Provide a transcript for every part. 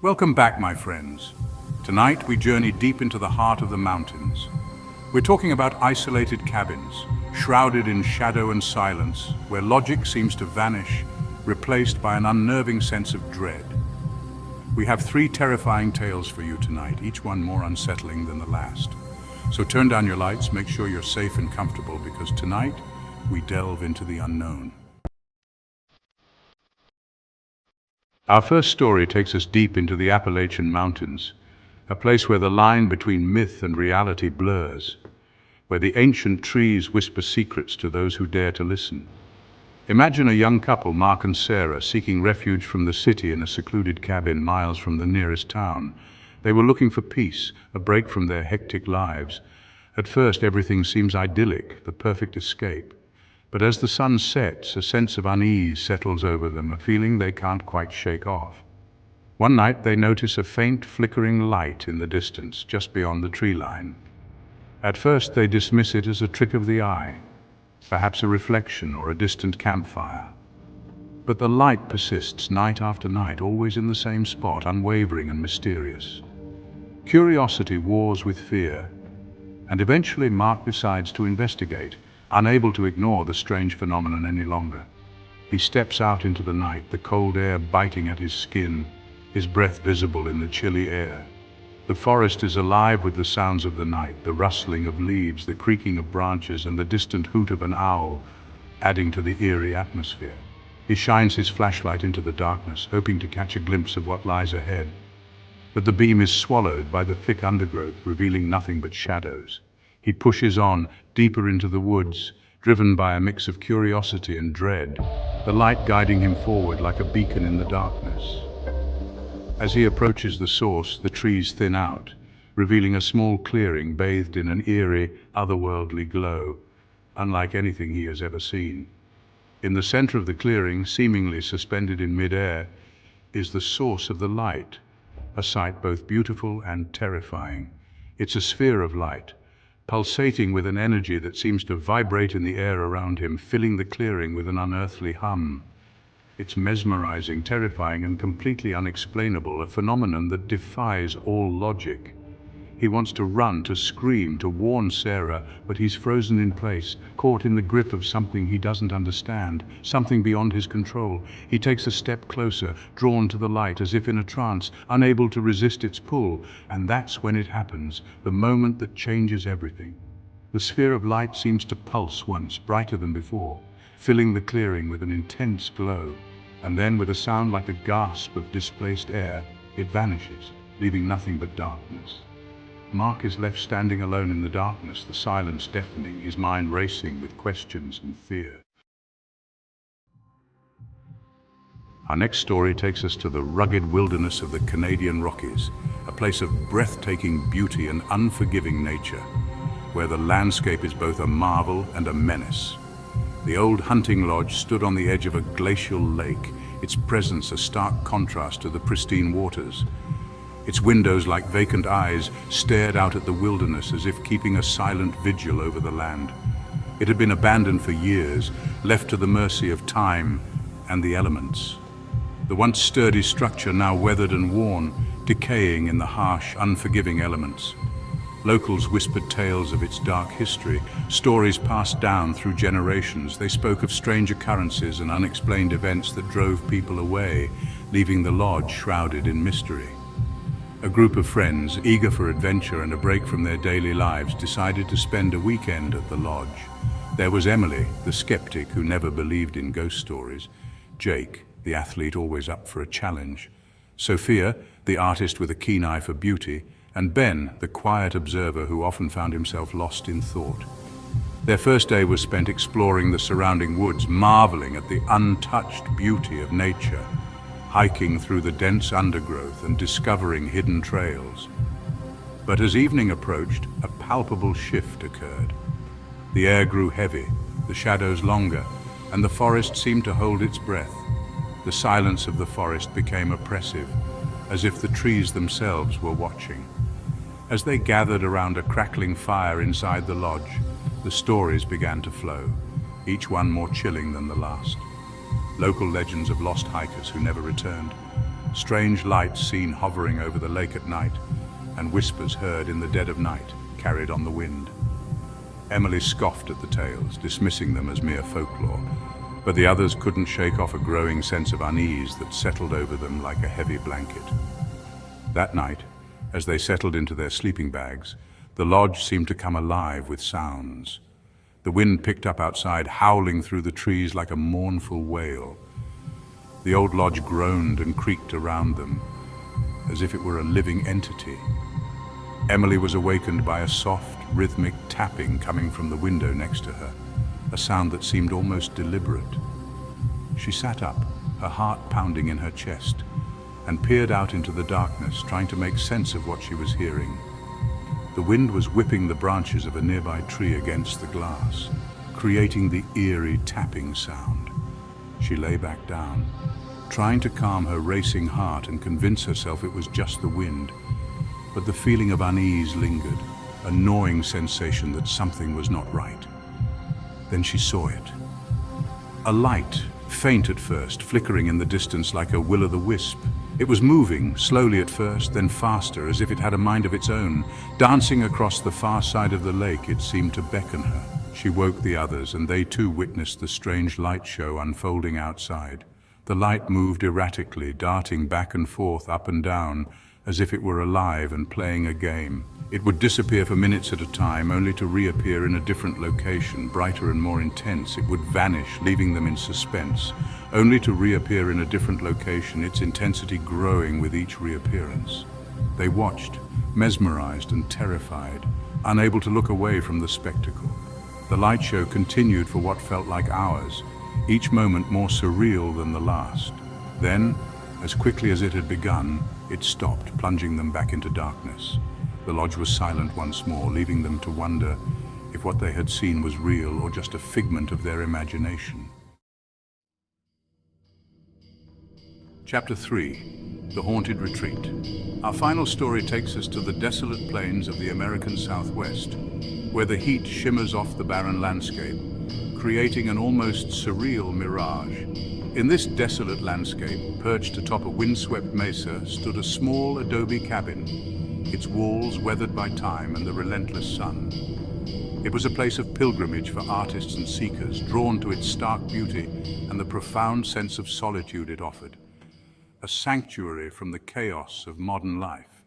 Welcome back, my friends. Tonight we journey deep into the heart of the mountains. We're talking about isolated cabins, shrouded in shadow and silence, where logic seems to vanish, replaced by an unnerving sense of dread. We have three terrifying tales for you tonight, each one more unsettling than the last. So turn down your lights, make sure you're safe and comfortable, because tonight we delve into the unknown. Our first story takes us deep into the Appalachian Mountains, a place where the line between myth and reality blurs, where the ancient trees whisper secrets to those who dare to listen. Imagine a young couple, Mark and Sarah, seeking refuge from the city in a secluded cabin miles from the nearest town. They were looking for peace, a break from their hectic lives. At first, everything seems idyllic, the perfect escape. But as the sun sets, a sense of unease settles over them, a feeling they can't quite shake off. One night, they notice a faint, flickering light in the distance, just beyond the tree line. At first, they dismiss it as a trick of the eye, perhaps a reflection or a distant campfire. But the light persists night after night, always in the same spot, unwavering and mysterious. Curiosity wars with fear, and eventually Mark decides to investigate, unable to ignore the strange phenomenon any longer. He steps out into the night, the cold air biting at his skin, his breath visible in the chilly air. The forest is alive with the sounds of the night, the rustling of leaves, the creaking of branches, and the distant hoot of an owl, adding to the eerie atmosphere. He shines his flashlight into the darkness, hoping to catch a glimpse of what lies ahead. But the beam is swallowed by the thick undergrowth, revealing nothing but shadows. He pushes on, deeper into the woods, driven by a mix of curiosity and dread, the light guiding him forward like a beacon in the darkness. As he approaches the source, the trees thin out, revealing a small clearing bathed in an eerie, otherworldly glow, unlike anything he has ever seen. In the center of the clearing, seemingly suspended in mid-air, is the source of the light, a sight both beautiful and terrifying. It's a sphere of light, pulsating with an energy that seems to vibrate in the air around him, filling the clearing with an unearthly hum. It's mesmerizing, terrifying, and completely unexplainable, a phenomenon that defies all logic. He wants to run, to scream, to warn Sarah, but he's frozen in place, caught in the grip of something he doesn't understand, something beyond his control. He takes a step closer, drawn to the light as if in a trance, unable to resist its pull. And that's when it happens, the moment that changes everything. The sphere of light seems to pulse once, brighter than before, filling the clearing with an intense glow. And then, with a sound like a gasp of displaced air, it vanishes, leaving nothing but darkness. Mark is left standing alone in the darkness, the silence deafening, his mind racing with questions and fear. Our next story takes us to the rugged wilderness of the Canadian Rockies, a place of breathtaking beauty and unforgiving nature, where the landscape is both a marvel and a menace. The old hunting lodge stood on the edge of a glacial lake, its presence a stark contrast to the pristine waters. Its windows, like vacant eyes, stared out at the wilderness as if keeping a silent vigil over the land. It had been abandoned for years, left to the mercy of time and the elements. The once sturdy structure now weathered and worn, decaying in the harsh, unforgiving elements. Locals whispered tales of its dark history, stories passed down through generations. They spoke of strange occurrences and unexplained events that drove people away, leaving the lodge shrouded in mystery. A group of friends, eager for adventure and a break from their daily lives, decided to spend a weekend at the lodge. There was Emily, the skeptic who never believed in ghost stories; Jake, the athlete always up for a challenge; Sophia, the artist with a keen eye for beauty; and Ben, the quiet observer who often found himself lost in thought. Their first day was spent exploring the surrounding woods, marveling at the untouched beauty of nature, hiking through the dense undergrowth and discovering hidden trails. But as evening approached, a palpable shift occurred. The air grew heavy, the shadows longer, and the forest seemed to hold its breath. The silence of the forest became oppressive, as if the trees themselves were watching. As they gathered around a crackling fire inside the lodge, the stories began to flow, each one more chilling than the last. Local legends of lost hikers who never returned, strange lights seen hovering over the lake at night, and whispers heard in the dead of night, carried on the wind. Emily scoffed at the tales, dismissing them as mere folklore, but the others couldn't shake off a growing sense of unease that settled over them like a heavy blanket. That night, as they settled into their sleeping bags, the lodge seemed to come alive with sounds. The wind picked up outside, howling through the trees like a mournful wail. The old lodge groaned and creaked around them, as if it were a living entity. Emily was awakened by a soft, rhythmic tapping coming from the window next to her, a sound that seemed almost deliberate. She sat up, her heart pounding in her chest, and peered out into the darkness, trying to make sense of what she was hearing. The wind was whipping the branches of a nearby tree against the glass, creating the eerie tapping sound. She lay back down, trying to calm her racing heart and convince herself it was just the wind, but the feeling of unease lingered, a gnawing sensation that something was not right. Then she saw it. A light, faint at first, flickering in the distance like a will-o'-the-wisp. It was moving, slowly at first, then faster, as if it had a mind of its own. Dancing across the far side of the lake, it seemed to beckon her. She woke the others, and they too witnessed the strange light show unfolding outside. The light moved erratically, darting back and forth, up and down, as if it were alive and playing a game. It would disappear for minutes at a time, only to reappear in a different location, brighter and more intense. It would vanish, leaving them in suspense, only to reappear in a different location, its intensity growing with each reappearance. They watched, mesmerized and terrified, unable to look away from the spectacle. The light show continued for what felt like hours, each moment more surreal than the last. Then, as quickly as it had begun, it stopped, plunging them back into darkness. The lodge was silent once more, leaving them to wonder if what they had seen was real or just a figment of their imagination. Chapter 3. The Haunted Retreat. Our final story takes us to the desolate plains of the American Southwest, where the heat shimmers off the barren landscape, creating an almost surreal mirage. In this desolate landscape, perched atop a windswept mesa, stood a small adobe cabin, its walls weathered by time and the relentless sun. It was a place of pilgrimage for artists and seekers, drawn to its stark beauty and the profound sense of solitude it offered. A sanctuary from the chaos of modern life.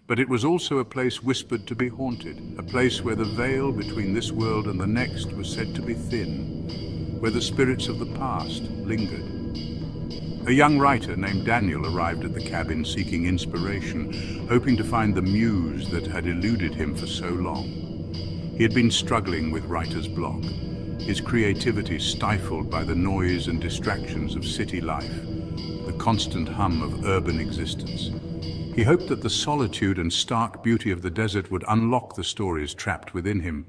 But it was also a place whispered to be haunted, a place where the veil between this world and the next was said to be thin, where the spirits of the past lingered. A young writer named Daniel arrived at the cabin seeking inspiration, hoping to find the muse that had eluded him for so long. He had been struggling with writer's block, his creativity stifled by the noise and distractions of city life, the constant hum of urban existence. He hoped that the solitude and stark beauty of the desert would unlock the stories trapped within him,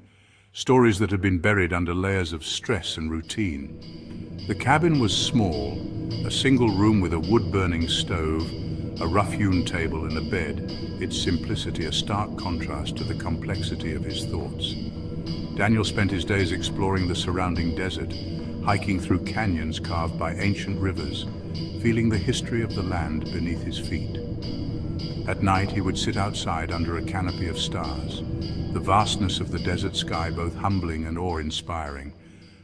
stories that had been buried under layers of stress and routine. The cabin was small, a single room with a wood-burning stove, a rough-hewn table and a bed, its simplicity a stark contrast to the complexity of his thoughts. Daniel spent his days exploring the surrounding desert, hiking through canyons carved by ancient rivers, feeling the history of the land beneath his feet. At night, he would sit outside under a canopy of stars, the vastness of the desert sky both humbling and awe-inspiring,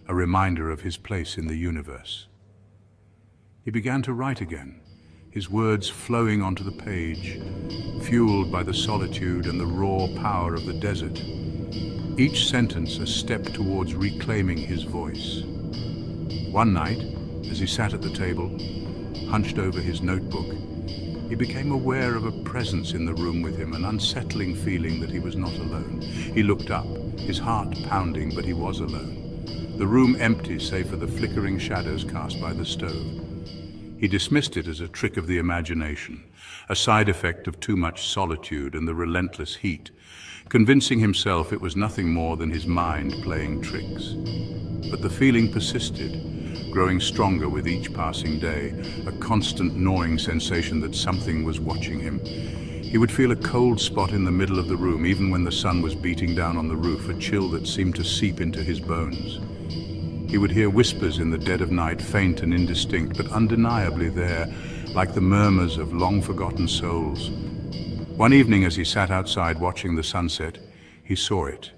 a reminder of his place in the universe. He began to write again, his words flowing onto the page, fueled by the solitude and the raw power of the desert, each sentence a step towards reclaiming his voice. One night, as he sat at the table, hunched over his notebook, he became aware of a presence in the room with him, an unsettling feeling that he was not alone. He looked up, his heart pounding, but he was alone. The room empty save for the flickering shadows cast by the stove. He dismissed it as a trick of the imagination, a side effect of too much solitude and the relentless heat, convincing himself it was nothing more than his mind playing tricks. But the feeling persisted, growing stronger with each passing day, a constant gnawing sensation that something was watching him. He would feel a cold spot in the middle of the room, even when the sun was beating down on the roof, a chill that seemed to seep into his bones. He would hear whispers in the dead of night, faint and indistinct, but undeniably there, like the murmurs of long-forgotten souls. One evening, as he sat outside watching the sunset, he saw it,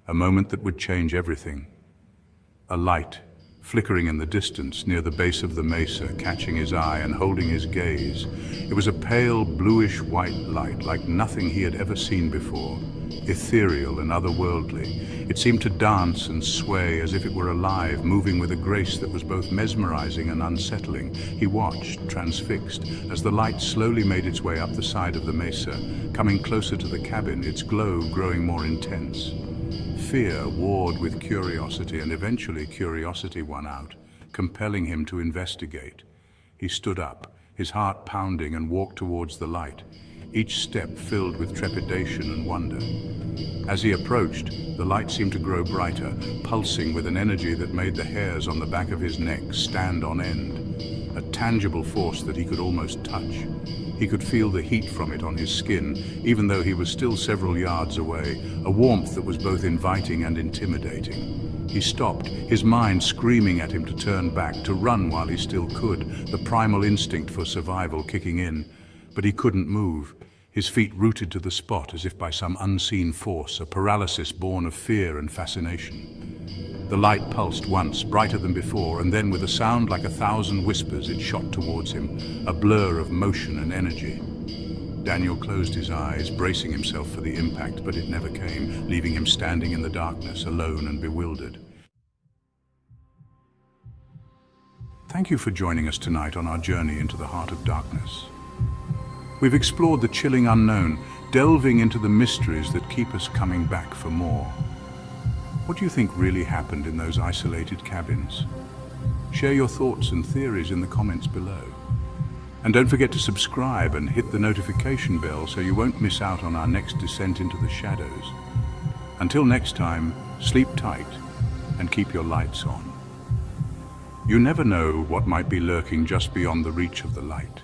a moment that would change everything. A light, flickering in the distance near the base of the mesa, catching his eye and holding his gaze. It was a pale, bluish-white light, like nothing he had ever seen before, ethereal and otherworldly. It seemed to dance and sway as if it were alive, moving with a grace that was both mesmerizing and unsettling. He watched, transfixed, as the light slowly made its way up the side of the mesa, coming closer to the cabin, its glow growing more intense. Fear warred with curiosity, and eventually curiosity won out, compelling him to investigate. He stood up, his heart pounding, and walked towards the light, each step filled with trepidation and wonder. As he approached, the light seemed to grow brighter, pulsing with an energy that made the hairs on the back of his neck stand on end, a tangible force that he could almost touch. He could feel the heat from it on his skin, even though he was still several yards away, a warmth that was both inviting and intimidating. He stopped, his mind screaming at him to turn back, to run while he still could, the primal instinct for survival kicking in. But he couldn't move, his feet rooted to the spot as if by some unseen force, a paralysis born of fear and fascination. The light pulsed once, brighter than before, and then with a sound like 1,000 whispers it shot towards him, a blur of motion and energy. Daniel closed his eyes, bracing himself for the impact, but it never came, leaving him standing in the darkness, alone and bewildered. Thank you for joining us tonight on our journey into the heart of darkness. We've explored the chilling unknown, delving into the mysteries that keep us coming back for more. What do you think really happened in those isolated cabins? Share your thoughts and theories in the comments below. And don't forget to subscribe and hit the notification bell so you won't miss out on our next descent into the shadows. Until next time, sleep tight and keep your lights on. You never know what might be lurking just beyond the reach of the light.